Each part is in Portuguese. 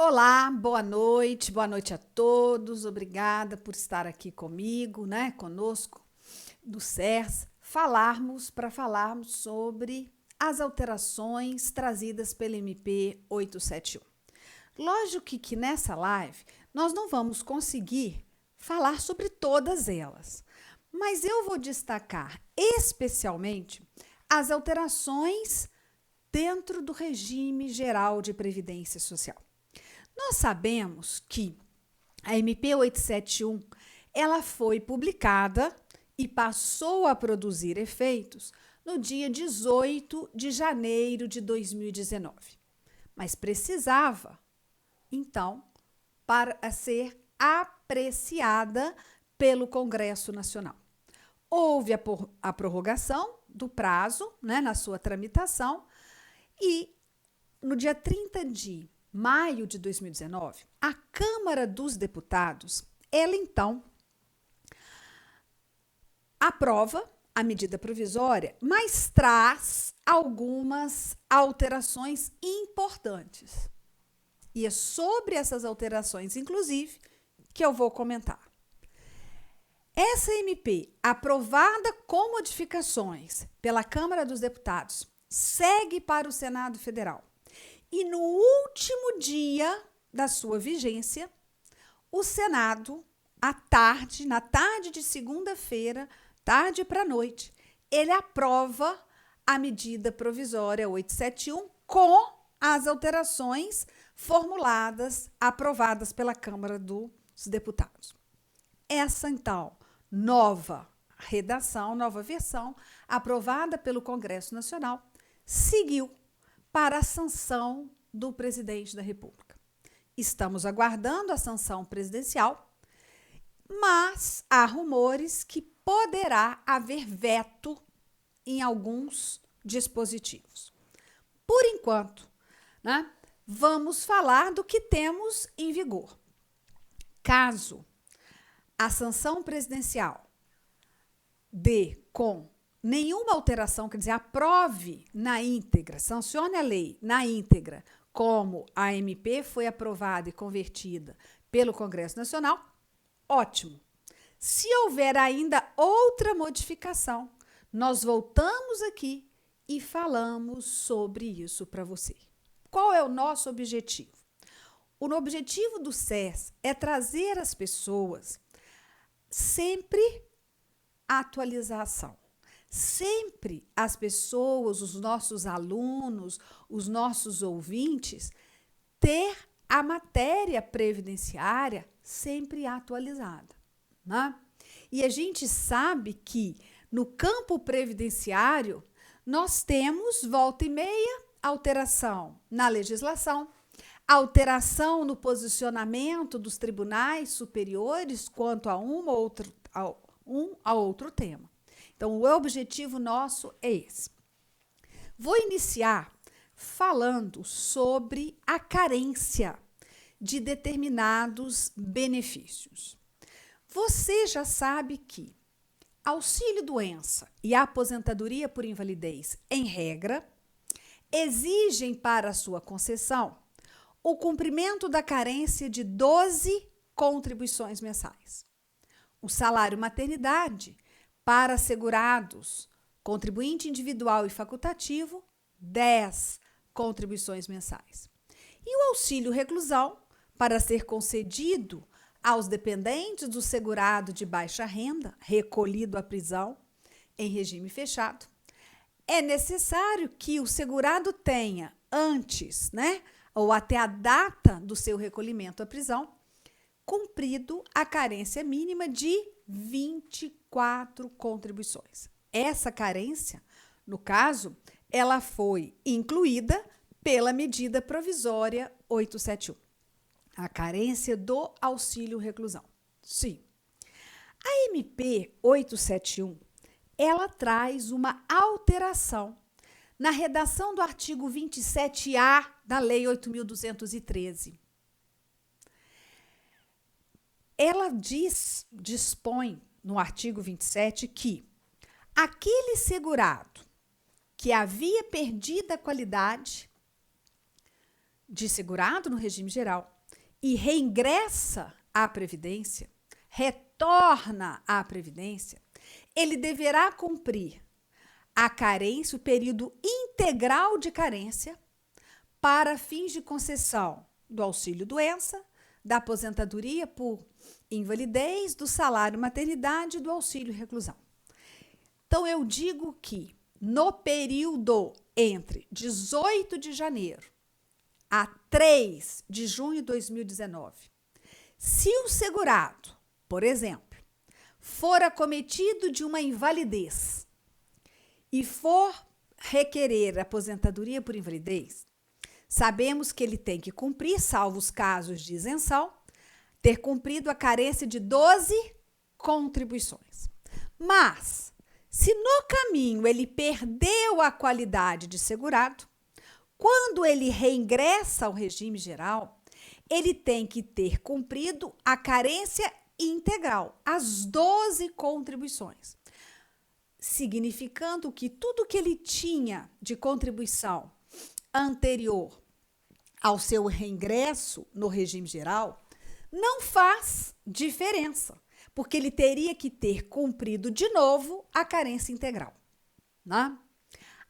Olá, boa noite a todos. Obrigada por estar aqui comigo, né, conosco do CERS, falarmos sobre as alterações trazidas pela MP 871. Lógico que nessa live nós não vamos conseguir falar sobre todas elas, mas eu vou destacar especialmente as alterações dentro do regime geral de previdência social. Nós sabemos que a MP 871 ela foi publicada e passou a produzir efeitos no dia 18 de janeiro de 2019. Mas precisava, então, para ser apreciada pelo Congresso Nacional. Houve a prorrogação do prazo, né, na sua tramitação, e no dia 30 de maio de 2019, a Câmara dos Deputados, ela então aprova a medida provisória, mas traz algumas alterações importantes. E é sobre essas alterações, inclusive, que eu vou comentar. Essa MP, aprovada com modificações pela Câmara dos Deputados, segue para o Senado Federal. E no último dia da sua vigência, o Senado, na tarde de segunda-feira, tarde para noite, ele aprova a medida provisória 871 com as alterações formuladas, aprovadas pela Câmara dos Deputados. Essa, então, nova redação, nova versão, aprovada pelo Congresso Nacional, seguiu para a sanção do presidente da República. Estamos aguardando a sanção presidencial, mas há rumores que poderá haver veto em alguns dispositivos. Por enquanto, né, vamos falar do que temos em vigor. Caso a sanção presidencial dê com nenhuma alteração, quer dizer, aprove na íntegra, sancione a lei na íntegra, como a MP foi aprovada e convertida pelo Congresso Nacional, ótimo. Se houver ainda outra modificação, nós voltamos aqui e falamos sobre isso para você. Qual é o nosso objetivo? O objetivo do CERS é trazer às pessoas sempre atualização. Sempre as pessoas, os nossos alunos, os nossos ouvintes, ter a matéria previdenciária sempre atualizada, né? E a gente sabe que no campo previdenciário nós temos, volta e meia, alteração na legislação, alteração no posicionamento dos tribunais superiores quanto a um a outro tema. Então, o objetivo nosso é esse. Vou iniciar falando sobre a carência de determinados benefícios. Você já sabe que auxílio-doença e aposentadoria por invalidez, em regra, exigem para sua concessão o cumprimento da carência de 12 contribuições mensais. O salário maternidade para assegurados, contribuinte individual e facultativo, 10 contribuições mensais. E o auxílio reclusão, para ser concedido aos dependentes do segurado de baixa renda, recolhido à prisão em regime fechado, é necessário que o segurado tenha antes, né, ou até a data do seu recolhimento à prisão, cumprido a carência mínima de 24 contribuições. Essa carência, no caso, ela foi incluída pela medida provisória 871. A carência do auxílio reclusão. Sim. A MP 871, ela traz uma alteração na redação do artigo 27A da Lei 8.213. Ela dispõe no artigo 27 que aquele segurado que havia perdido a qualidade de segurado no regime geral e reingressa à Previdência, retorna à Previdência, ele deverá cumprir a carência, o período integral de carência, para fins de concessão do auxílio-doença, da aposentadoria por invalidez, do salário maternidade e do auxílio-reclusão. Então, eu digo que no período entre 18 de janeiro a 3 de junho de 2019, se o segurado, por exemplo, for acometido de uma invalidez e for requerer aposentadoria por invalidez, sabemos que ele tem que cumprir, salvo os casos de isenção, ter cumprido a carência de 12 contribuições. Mas, se no caminho ele perdeu a qualidade de segurado, quando ele reingressa ao regime geral, ele tem que ter cumprido a carência integral, as 12 contribuições. Significando que tudo que ele tinha de contribuição anterior ao seu reingresso no regime geral não faz diferença, porque ele teria que ter cumprido de novo a carência integral, né?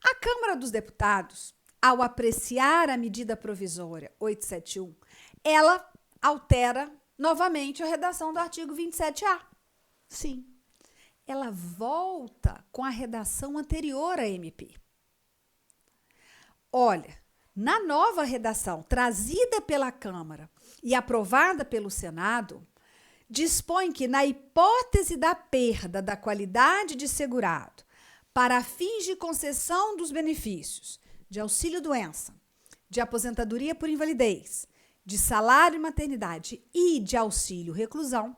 A Câmara dos Deputados, ao apreciar a medida provisória 871, ela altera novamente a redação do artigo 27A. Sim, ela volta com a redação anterior à MP. Olha, na nova redação trazida pela Câmara e aprovada pelo Senado, dispõe que, na hipótese da perda da qualidade de segurado para fins de concessão dos benefícios de auxílio-doença, de aposentadoria por invalidez, de salário e maternidade e de auxílio-reclusão,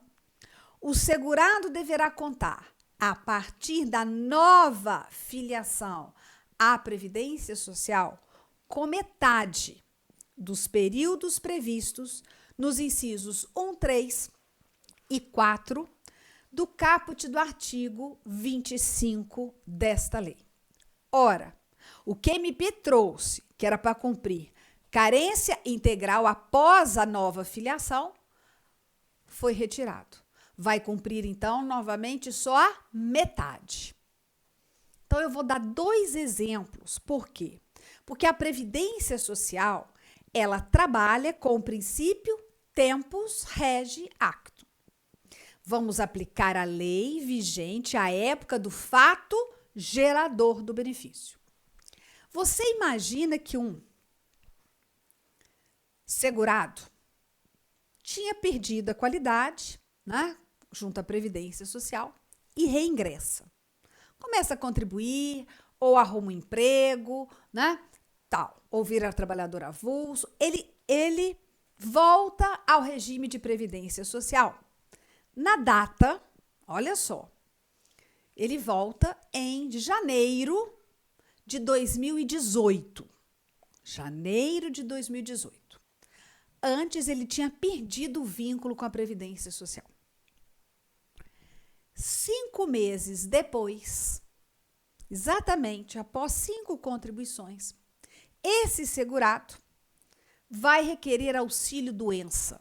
o segurado deverá contar, a partir da nova filiação à Previdência Social, com metade dos períodos previstos nos incisos 1, 3 e 4 do caput do artigo 25 desta lei. Ora, o que MP trouxe, que era para cumprir carência integral após a nova filiação, foi retirado. Vai cumprir, então, novamente só a metade. Então, eu vou dar 2 exemplos. Por quê? Porque a Previdência Social, ela trabalha com o princípio tempus regi actum. Vamos aplicar a lei vigente à época do fato gerador do benefício. Você imagina que um segurado tinha perdido a qualidade, né, junto à Previdência Social, e reingressa. Começa a contribuir, ou arruma um emprego, né, tal, ou vira trabalhador avulso. Ele volta ao regime de Previdência Social. Na data, olha só, ele volta em janeiro de 2018. Janeiro de 2018. Antes, ele tinha perdido o vínculo com a Previdência Social. 5 meses depois, exatamente após 5 contribuições, esse segurado vai requerer auxílio-doença,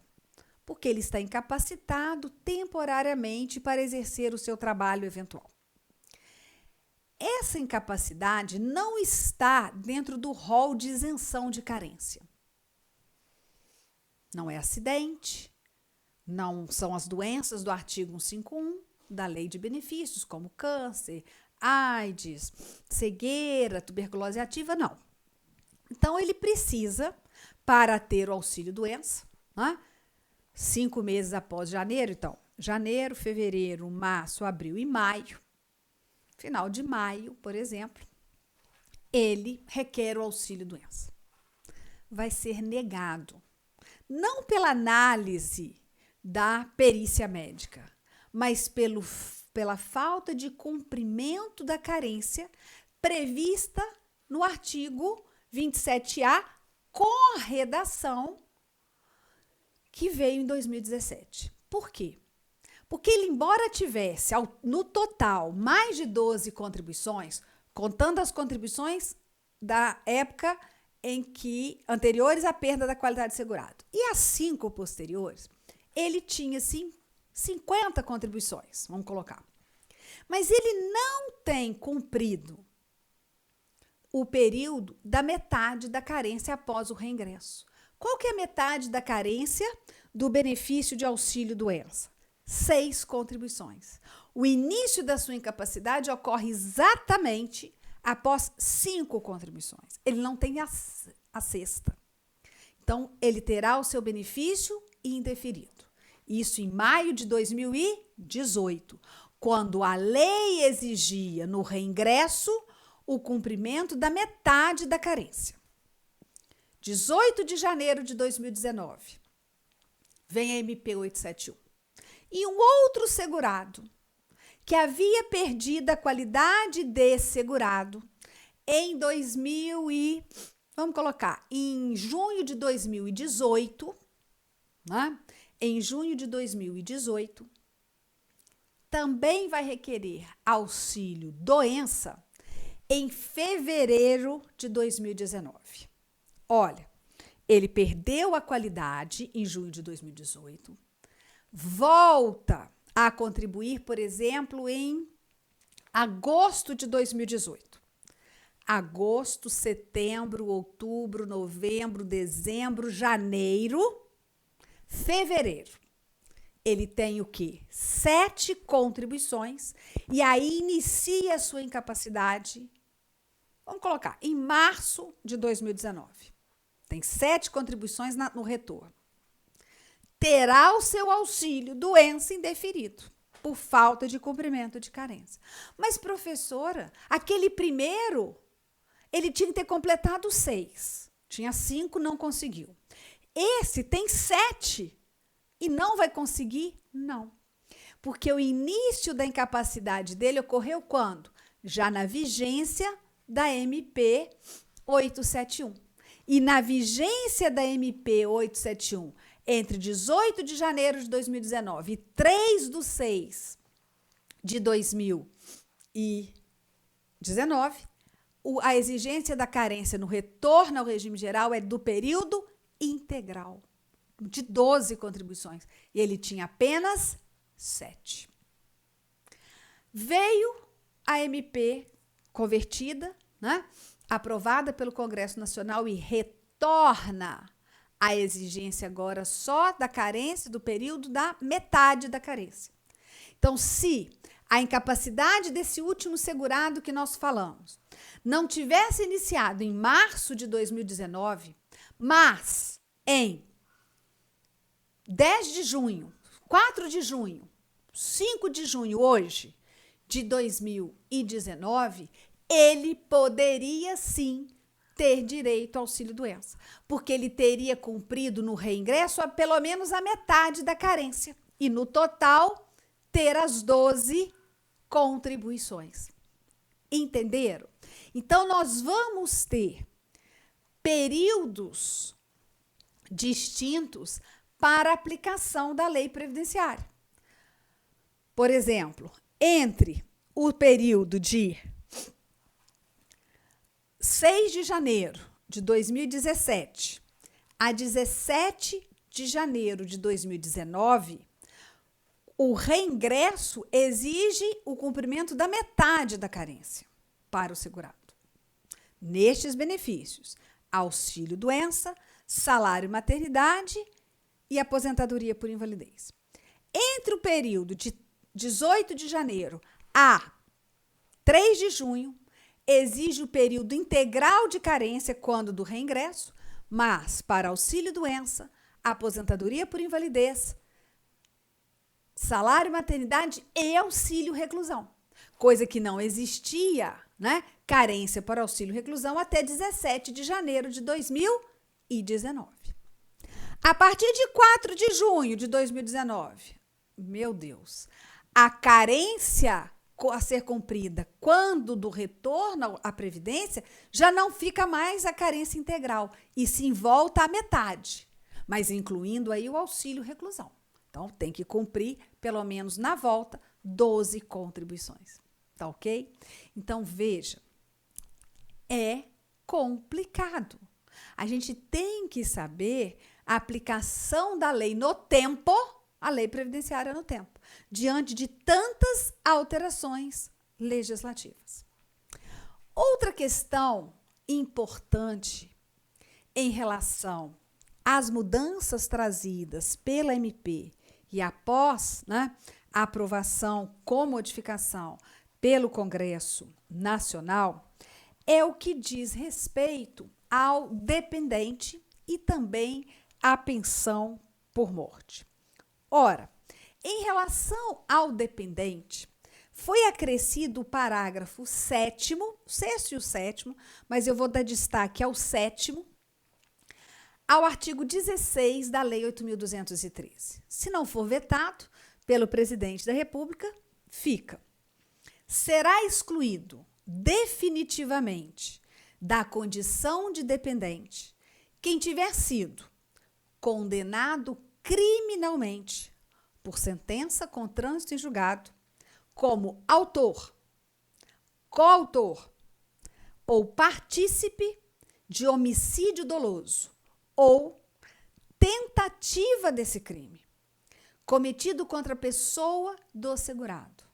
porque ele está incapacitado temporariamente para exercer o seu trabalho eventual. Essa incapacidade não está dentro do rol de isenção de carência. Não é acidente, não são as doenças do artigo 151 da Lei de Benefícios, como câncer, AIDS, cegueira, tuberculose ativa, não. Então, ele precisa, para ter o auxílio-doença, né, 5 meses após janeiro, então, janeiro, fevereiro, março, abril e maio, final de maio, por exemplo, ele requer o auxílio-doença. Vai ser negado, não pela análise da perícia médica, mas pela falta de cumprimento da carência prevista no artigo 27A, com a redação que veio em 2017. Por quê? Porque ele, embora tivesse no total mais de 12 contribuições, contando as contribuições da época em que anteriores à perda da qualidade de segurado. E as 5 posteriores, ele tinha, sim, 50 contribuições, vamos colocar. Mas ele não tem cumprido o período da metade da carência após o reingresso. Qual que é a metade da carência do benefício de auxílio-doença? 6 contribuições. O início da sua incapacidade ocorre exatamente após 5 contribuições. Ele não tem a sexta. Então, ele terá o seu benefício indeferido. Isso em maio de 2018, quando a lei exigia no reingresso o cumprimento da metade da carência. 18 de janeiro de 2019, vem a MP 871. E um outro segurado que havia perdido a qualidade de segurado em vamos colocar, em junho de 2018, né? Em junho de 2018, também vai requerer auxílio doença em fevereiro de 2019. Olha, ele perdeu a qualidade em junho de 2018, volta a contribuir, por exemplo, em agosto de 2018. Agosto, setembro, outubro, novembro, dezembro, janeiro, fevereiro. Ele tem o quê? 7 contribuições e aí inicia a sua incapacidade, vamos colocar, em março de 2019. Tem 7 contribuições no retorno. Terá o seu auxílio doença indeferido por falta de cumprimento de carência. Mas, professora, aquele primeiro, ele tinha que ter completado 6. Tinha 5, não conseguiu. Esse tem 7 e não vai conseguir? Não. Porque o início da incapacidade dele ocorreu quando? Já na vigência da MP 871. E na vigência da MP 871, entre 18 de janeiro de 2019 e 3/6 de 2019, a exigência da carência no retorno ao regime geral é do período integral, de 12 contribuições. E ele tinha apenas 7. Veio a MP convertida, né? Aprovada pelo Congresso Nacional e retorna a exigência agora só da carência, do período da metade da carência. Então, se a incapacidade desse último segurado que nós falamos não tivesse iniciado em março de 2019, mas em 10 de junho, 4 de junho, 5 de junho, hoje, de 2019, ele poderia sim ter direito ao auxílio-doença, porque ele teria cumprido no reingresso pelo menos a metade da carência e, no total, ter as 12 contribuições. Entenderam? Então, nós vamos ter períodos distintos para a aplicação da lei previdenciária. Por exemplo, entre o período de 6 de janeiro de 2017 a 17 de janeiro de 2019, o reingresso exige o cumprimento da metade da carência para o segurado. Nestes benefícios, auxílio-doença, salário maternidade e aposentadoria por invalidez. Entre o período de 18 de janeiro a 3 de junho, exige o período integral de carência quando do reingresso, mas para auxílio-doença, aposentadoria por invalidez, salário maternidade e auxílio-reclusão. Coisa que não existia, né? Carência para auxílio-reclusão até 17 de janeiro de 2019. A partir de 4 de junho de 2019, meu Deus, a carência a ser cumprida quando do retorno à Previdência já não fica mais a carência integral, e sim volta à metade, mas incluindo aí o auxílio-reclusão. Então, tem que cumprir, pelo menos na volta, 12 contribuições. Tá ok? Então, veja, é complicado. A gente tem que saber a aplicação da lei no tempo, a lei previdenciária no tempo, diante de tantas alterações legislativas. Outra questão importante em relação às mudanças trazidas pela MP e após, né, a aprovação com modificação pelo Congresso Nacional é o que diz respeito ao dependente e também à pensão por morte. Ora, em relação ao dependente, foi acrescido o parágrafo 7º, o 6º e o 7º, mas eu vou dar destaque ao 7º, ao artigo 16 da Lei 8.213. Se não for vetado pelo presidente da República, fica. Será excluído definitivamente da condição de dependente quem tiver sido condenado criminalmente por sentença com trânsito em julgado como autor, coautor ou partícipe de homicídio doloso ou tentativa desse crime cometido contra a pessoa do segurado,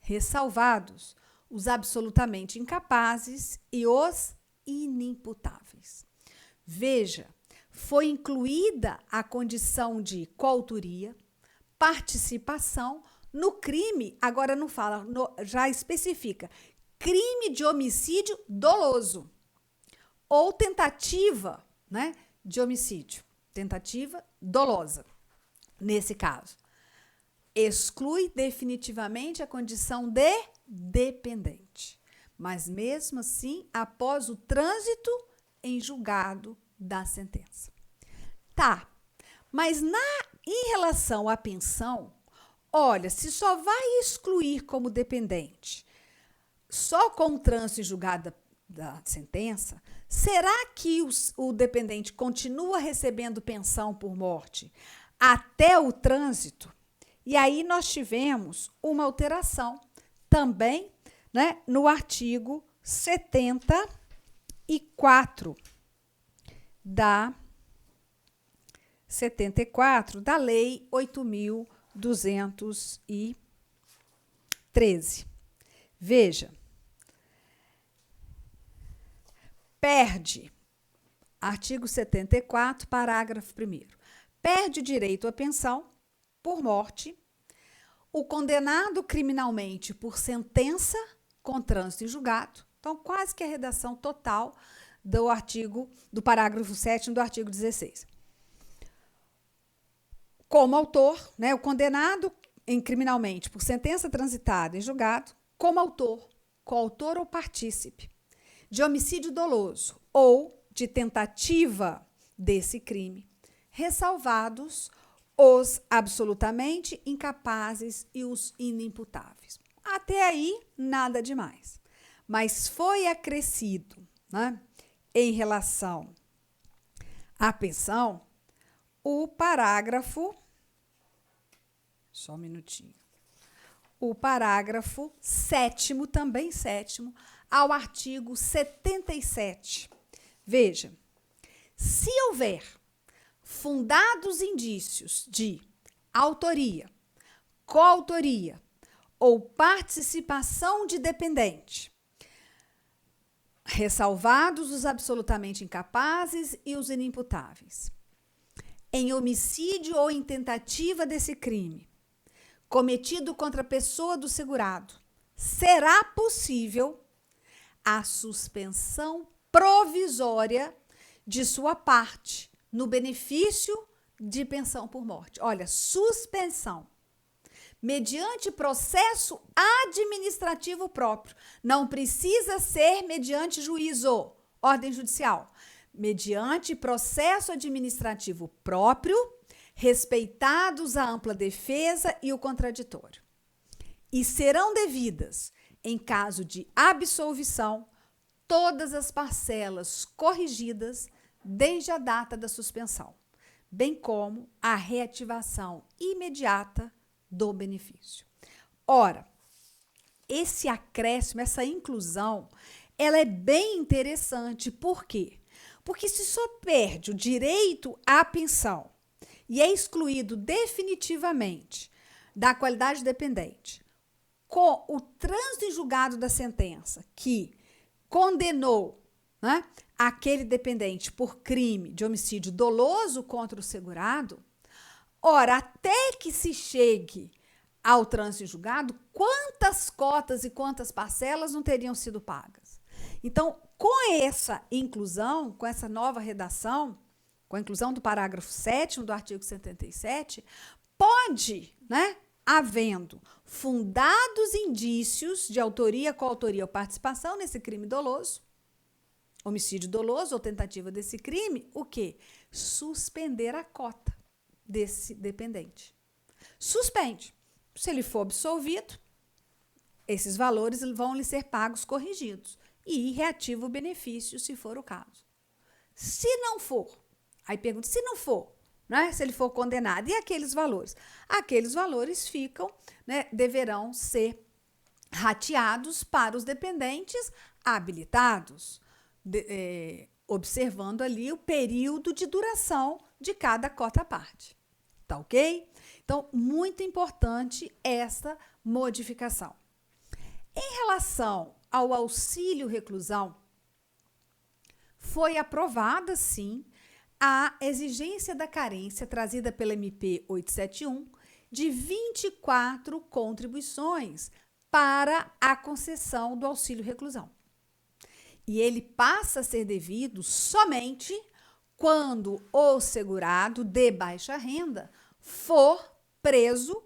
ressalvados os absolutamente incapazes e os inimputáveis. Veja, foi incluída a condição de coautoria, participação no crime, agora não fala, já especifica, crime de homicídio doloso ou tentativa, né, de homicídio, tentativa dolosa, nesse caso. Exclui definitivamente a condição de dependente, mas mesmo assim, após o trânsito em julgado da sentença. Tá, mas em relação à pensão, olha, se só vai excluir como dependente só com o trânsito em julgado da sentença, será que o dependente continua recebendo pensão por morte até o trânsito? E aí nós tivemos uma alteração também, né, no artigo 74 da Lei 8.213. Veja, perde, artigo 74, parágrafo 1º, perde o direito à pensão por morte o condenado criminalmente por sentença com trânsito em julgado. Então, quase que a redação total do parágrafo 7º do artigo 16. Como autor, né, o condenado criminalmente por sentença transitada em julgado, como autor, coautor ou partícipe de homicídio doloso ou de tentativa desse crime, ressalvados os absolutamente incapazes e os inimputáveis. Até aí, nada demais. Mas foi acrescido, né, em relação à pensão, o parágrafo, só um minutinho, o parágrafo 7º, também 7º, ao artigo 77. Veja, se houver fundados indícios de autoria, coautoria ou participação de dependente, ressalvados os absolutamente incapazes e os inimputáveis, em homicídio ou em tentativa desse crime, cometido contra a pessoa do segurado, será possível a suspensão provisória de sua parte no benefício de pensão por morte. Olha, suspensão, mediante processo administrativo próprio. Não precisa ser mediante juízo, ordem judicial. Mediante processo administrativo próprio, respeitados a ampla defesa e o contraditório. E serão devidas, em caso de absolvição, todas as parcelas corrigidas desde a data da suspensão, bem como a reativação imediata do benefício. Ora, esse acréscimo, essa inclusão, ela é bem interessante. Por quê? Porque se só perde o direito à pensão e é excluído definitivamente da qualidade dependente com o trânsito em julgado da sentença que condenou, né, aquele dependente por crime de homicídio doloso contra o segurado, ora, até que se chegue ao trânsito em julgado, quantas cotas e quantas parcelas não teriam sido pagas? Então, com essa inclusão, com essa nova redação, com a inclusão do parágrafo 7º do artigo 77, pode, né, havendo fundados indícios de autoria, coautoria ou participação nesse crime doloso, homicídio doloso ou tentativa desse crime, o quê? Suspender a cota desse dependente. Suspende. Se ele for absolvido, esses valores vão lhe ser pagos corrigidos e reativa o benefício, se for o caso. Se não for, aí pergunta, se não for, né, se ele for condenado, e aqueles valores? Aqueles valores ficam, né, deverão ser rateados para os dependentes habilitados, observando ali o período de duração de cada cota à parte. Tá ok? Então, muito importante essa modificação. Em relação ao auxílio reclusão, foi aprovada, sim, a exigência da carência trazida pela MP 871 de 24 contribuições para a concessão do auxílio reclusão. E ele passa a ser devido somente quando o segurado de baixa renda for preso,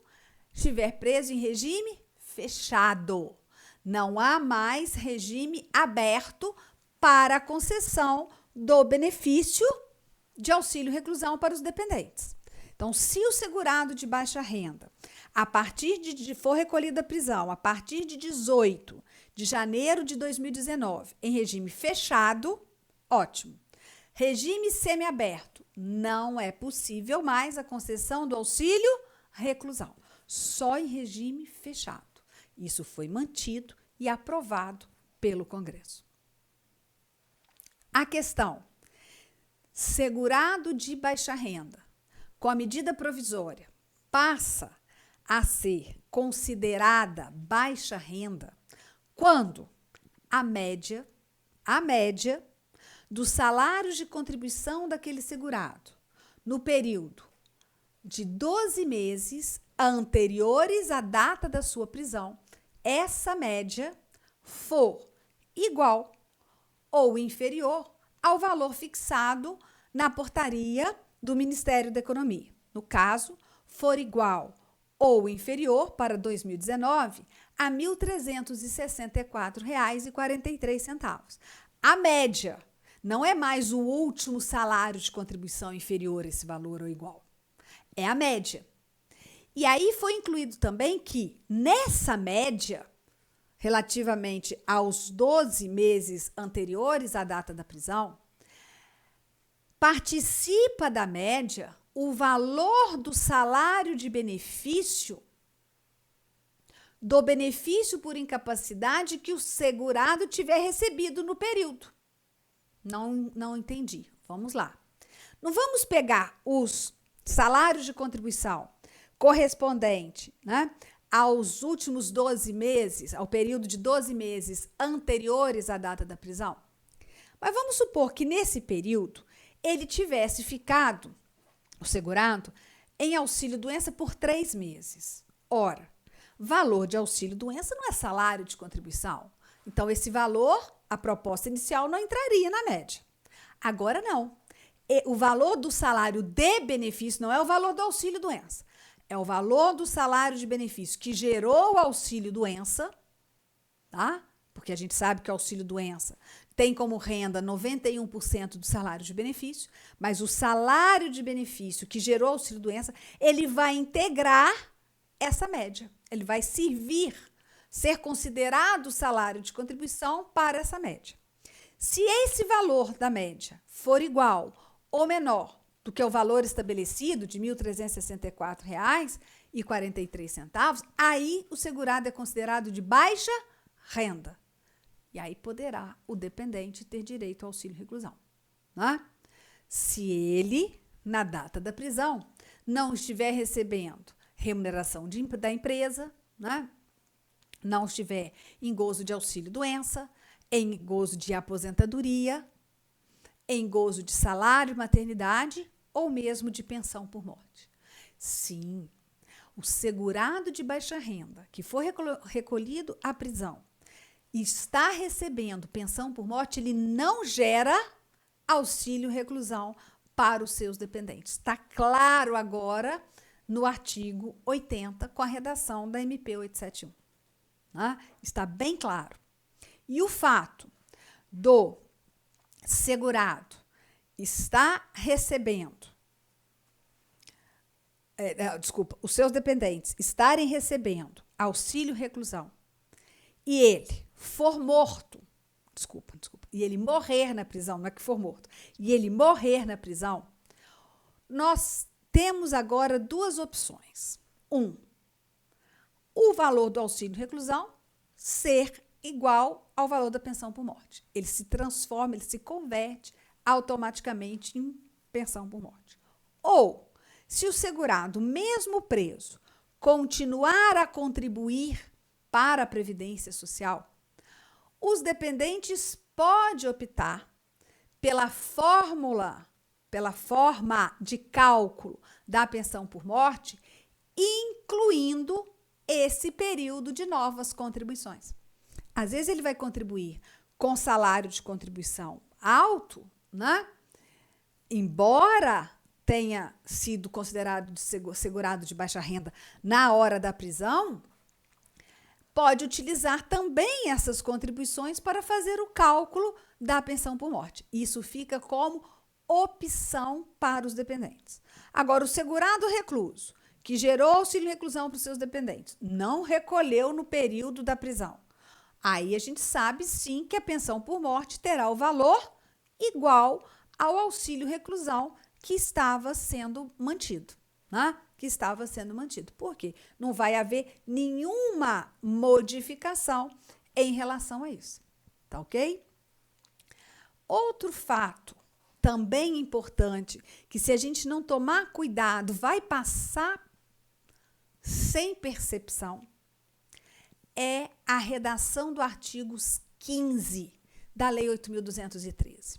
estiver preso em regime fechado. Não há mais regime aberto para a concessão do benefício de auxílio reclusão para os dependentes. Então, se o segurado de baixa renda, a partir de for recolhido da prisão, a partir de 18 de janeiro de 2019, em regime fechado, ótimo. Regime semiaberto, não é possível mais a concessão do auxílio reclusão, só em regime fechado. Isso foi mantido e aprovado pelo Congresso. A questão: segurado de baixa renda, com a medida provisória, passa a ser considerada baixa renda quando a média dos salários de contribuição daquele segurado no período de 12 meses anteriores à data da sua prisão, essa média for igual ou inferior ao valor fixado na portaria do Ministério da Economia. No caso, for igual ou inferior para 2019 a R$ 1.364,43. A média não é mais o último salário de contribuição inferior a esse valor ou igual. É a média. E aí foi incluído também que, nessa média, relativamente aos 12 meses anteriores à data da prisão, participa da média o valor do salário de benefício, do benefício por incapacidade que o segurado tiver recebido no período. Não entendi. Vamos lá. Não vamos pegar os salários de contribuição correspondente, né, aos últimos 12 meses, ao período de 12 meses anteriores à data da prisão? Mas vamos supor que nesse período ele tivesse ficado, o segurado, em auxílio-doença por 3 meses. Ora, valor de auxílio-doença não é salário de contribuição. Então, esse valor, a proposta inicial, não entraria na média. Agora, não. O valor do salário de benefício não é o valor do auxílio-doença. É o valor do salário de benefício que gerou o auxílio-doença, tá? Porque a gente sabe que o auxílio-doença tem como renda 91% do salário de benefício, mas o salário de benefício que gerou o auxílio-doença, ele vai integrar essa média. Ele vai ser considerado o salário de contribuição para essa média. Se esse valor da média for igual ou menor do que o valor estabelecido de R$ 1.364,43, aí o segurado é considerado de baixa renda. E aí poderá o dependente ter direito ao auxílio reclusão. né? Se ele, na data da prisão, não estiver recebendo remuneração da empresa, né? Não estiver em gozo de auxílio-doença, em gozo de aposentadoria, em gozo de salário, maternidade ou mesmo de pensão por morte. Sim, o segurado de baixa renda que for recolhido à prisão e está recebendo pensão por morte, ele não gera auxílio reclusão para os seus dependentes. Está claro agora no artigo 80 com a redação da MP 871. Né? Está bem claro. E o fato do segurado estar recebendo, os seus dependentes estarem recebendo auxílio reclusão e ele for morto, e ele morrer na prisão, não é que for morto, e ele morrer na prisão, nós temos agora duas opções. O valor do auxílio reclusão ser igual ao valor da pensão por morte. Ele se transforma, ele se converte automaticamente em pensão por morte. Ou, se o segurado, mesmo preso, continuar a contribuir para a Previdência Social, os dependentes podem optar pela forma de cálculo da pensão por morte, incluindo esse período de novas contribuições. Às vezes ele vai contribuir com salário de contribuição alto, né? Embora tenha sido considerado segurado de baixa renda na hora da prisão, pode utilizar também essas contribuições para fazer o cálculo da pensão por morte. Isso fica como opção para os dependentes. Agora, o segurado recluso, que gerou auxílio reclusão para os seus dependentes, não recolheu no período da prisão. Aí a gente sabe, sim, que a pensão por morte terá o valor igual ao auxílio reclusão que estava sendo mantido, né? Por quê? Não vai haver nenhuma modificação em relação a isso, tá ok? Outro fato também importante, que se a gente não tomar cuidado, vai passar sem percepção, é a redação do artigo 15 da Lei 8.213.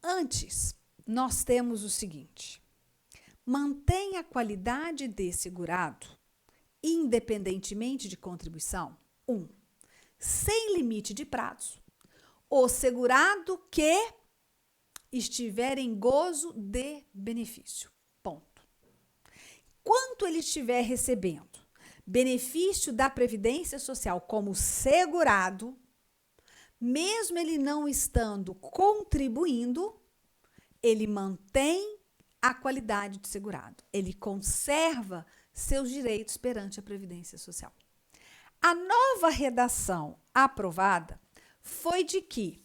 Antes, nós temos o seguinte: mantém a qualidade de segurado, independentemente de contribuição. sem limite de prazo, o segurado que estiver em gozo de benefício. Ponto. Quanto ele estiver recebendo benefício da Previdência Social como segurado, mesmo ele não estando contribuindo, ele mantém a qualidade de segurado. Ele conserva seus direitos perante a Previdência Social. A nova redação aprovada foi de que,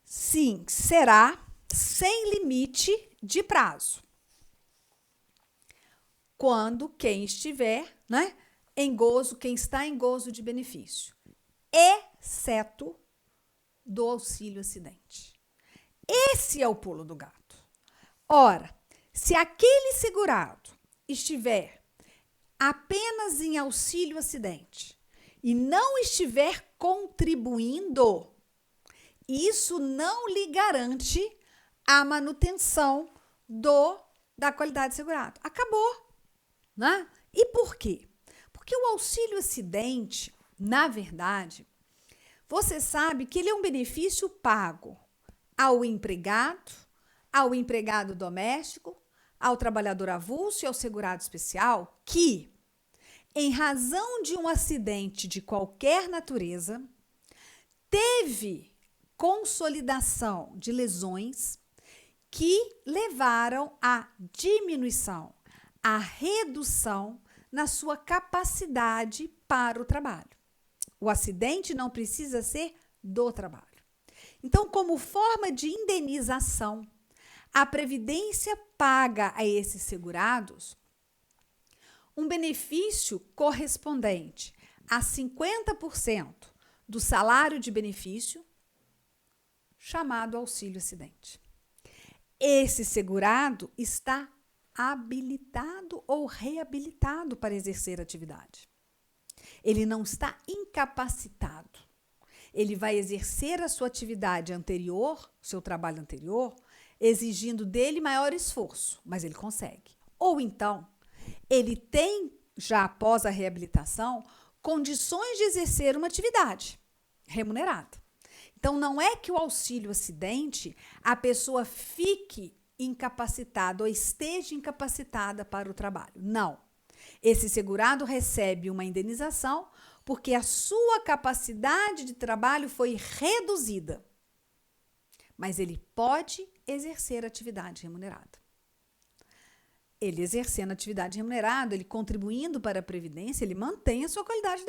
sim, será sem limite de prazo, quando quem estiver, quem está em gozo de benefício, exceto do auxílio acidente. Esse é o pulo do gato. Ora, se aquele segurado estiver apenas em auxílio acidente e não estiver contribuindo, isso não lhe garante a manutenção da qualidade de segurado. Acabou, né? E por quê? Porque o auxílio acidente, na verdade, você sabe que ele é um benefício pago ao empregado doméstico, ao trabalhador avulso e ao segurado especial que, em razão de um acidente de qualquer natureza, teve consolidação de lesões que levaram à diminuição, à redução na sua capacidade para o trabalho. O acidente não precisa ser do trabalho. Então, como forma de indenização, a Previdência paga a esses segurados um benefício correspondente a 50% do salário de benefício, chamado auxílio acidente. Esse segurado está habilitado ou reabilitado para exercer atividade. Ele não está incapacitado. Ele vai exercer a sua atividade anterior, seu trabalho anterior, exigindo dele maior esforço, mas ele consegue. Ou então, ele tem, já após a reabilitação, condições de exercer uma atividade remunerada. Então, não é que o auxílio acidente, a pessoa fique incapacitada ou esteja incapacitada para o trabalho. Não. Esse segurado recebe uma indenização porque a sua capacidade de trabalho foi reduzida. Mas ele pode exercer atividade remunerada. Ele exercendo atividade remunerada, ele contribuindo para a Previdência, ele mantém a sua qualidade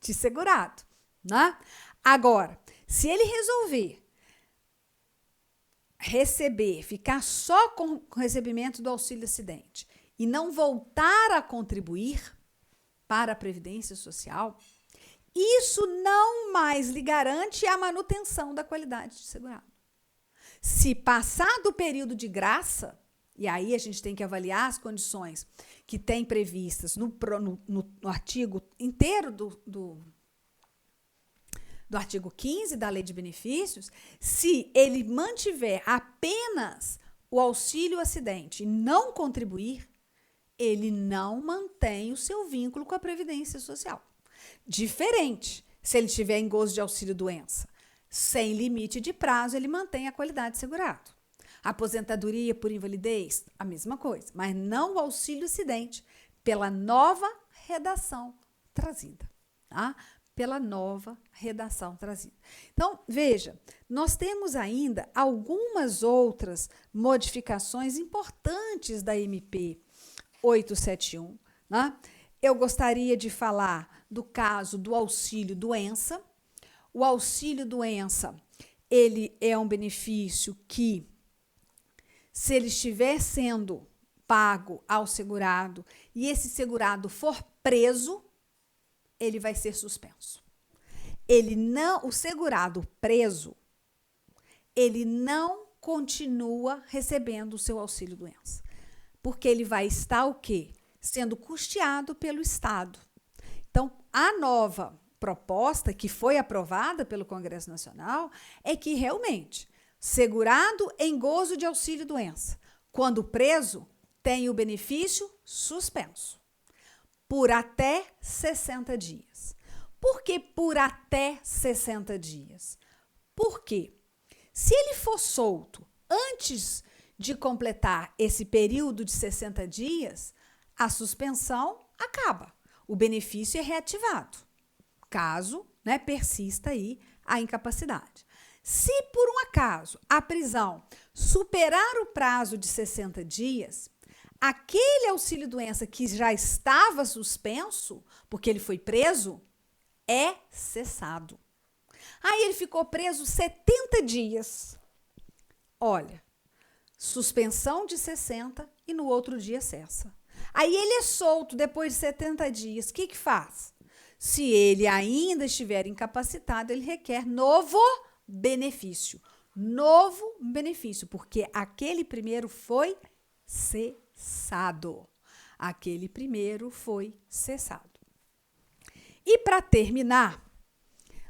de segurado. Né? Agora, se ele resolver ficar só com o recebimento do auxílio acidente e não voltar a contribuir para a Previdência Social, isso não mais lhe garante a manutenção da qualidade de segurado. Se passar do período de graça, e aí a gente tem que avaliar as condições que tem previstas no artigo inteiro do artigo 15 da Lei de Benefícios, se ele mantiver apenas o auxílio acidente e não contribuir, ele não mantém o seu vínculo com a Previdência Social. Diferente, se ele tiver em gozo de auxílio-doença, sem limite de prazo, ele mantém a qualidade de segurado. Aposentadoria por invalidez, a mesma coisa, mas não o auxílio-acidente, pela nova redação trazida, tá? Pela nova redação trazida. Então, veja, nós temos ainda algumas outras modificações importantes da MP 871, né? Eu gostaria de falar do caso do auxílio-doença. O auxílio-doença, ele é um benefício que, se ele estiver sendo pago ao segurado e esse segurado for preso, ele vai ser suspenso. O segurado preso, ele não continua recebendo o seu auxílio-doença, porque ele vai estar o quê? Sendo custeado pelo Estado. Então, a nova proposta que foi aprovada pelo Congresso Nacional é que realmente segurado em gozo de auxílio-doença, quando preso, tem o benefício suspenso por até 60 dias. Por que por até 60 dias? Porque se ele for solto antes de completar esse período de 60 dias, a suspensão acaba. O benefício é reativado, caso, né, persista aí a incapacidade. Se por um acaso a prisão superar o prazo de 60 dias, aquele auxílio-doença que já estava suspenso, porque ele foi preso, é cessado. Aí ele ficou preso 70 dias. Olha, suspensão de 60 e no outro dia cessa. Aí ele é solto depois de 70 dias. O que faz? Se ele ainda estiver incapacitado, ele requer novo benefício. Novo benefício, porque aquele primeiro foi cessado. Aquele primeiro foi cessado. E para terminar,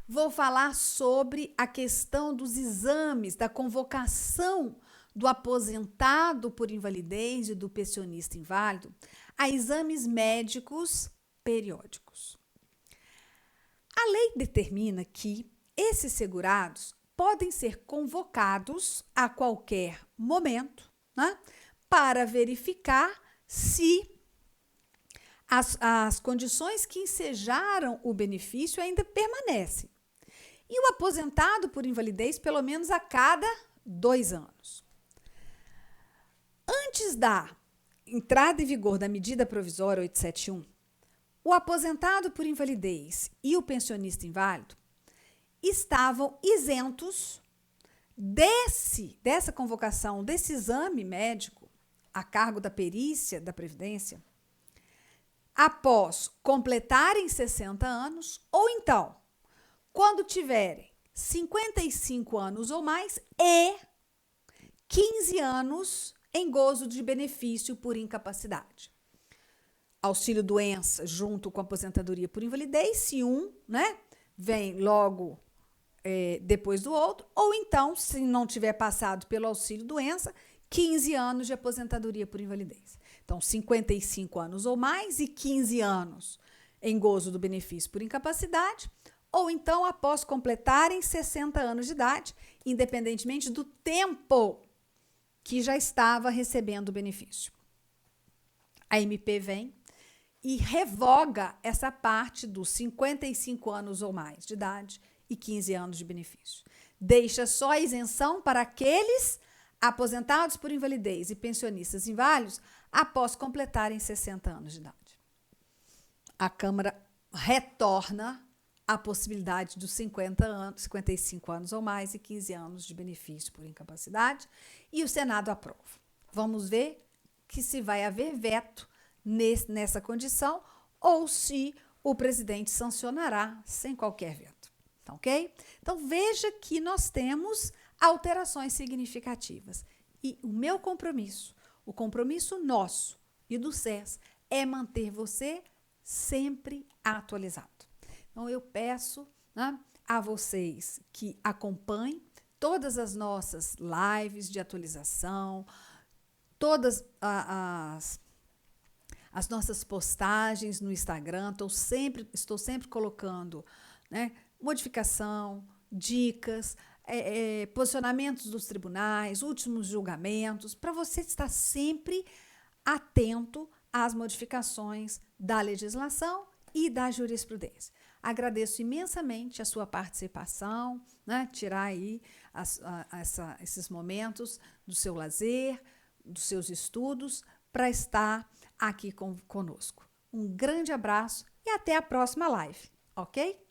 vou falar sobre a questão dos exames, da convocação do aposentado por invalidez e do pensionista inválido a exames médicos periódicos. A lei determina que esses segurados podem ser convocados a qualquer momento, né, para verificar se as condições que ensejaram o benefício ainda permanecem. E o aposentado por invalidez, pelo menos a cada 2 anos. Antes da entrada em vigor da medida provisória 871, o aposentado por invalidez e o pensionista inválido estavam isentos dessa convocação, desse exame médico a cargo da perícia da Previdência, após completarem 60 anos, ou então, quando tiverem 55 anos ou mais e 15 anos em gozo de benefício por incapacidade. Auxílio-doença junto com aposentadoria por invalidez, se um, né, vem logo depois do outro, ou então, se não tiver passado pelo auxílio-doença, 15 anos de aposentadoria por invalidez. Então, 55 anos ou mais e 15 anos em gozo do benefício por incapacidade, ou então após completarem 60 anos de idade, independentemente do tempo que já estava recebendo o benefício. A MP vem e revoga essa parte dos 55 anos ou mais de idade e 15 anos de benefício. Deixa só a isenção para aqueles aposentados por invalidez e pensionistas inválidos após completarem 60 anos de idade. A Câmara retorna a possibilidade dos 55 anos ou mais e 15 anos de benefício por incapacidade e o Senado aprova. Vamos ver que se vai haver veto nessa condição ou se o presidente sancionará sem qualquer veto. Tá, ok? Então, veja que nós temos alterações significativas. E o meu compromisso, o compromisso nosso e do SES, é manter você sempre atualizado. Então, eu peço, né, a vocês que acompanhem todas as nossas lives de atualização, todas as nossas postagens no Instagram. Estou sempre colocando, né, modificação, dicas, posicionamentos dos tribunais, últimos julgamentos, para você estar sempre atento às modificações da legislação e da jurisprudência. Agradeço imensamente a sua participação, né? Tirar aí esses momentos do seu lazer, dos seus estudos, para estar aqui conosco. Um grande abraço e até a próxima live, ok?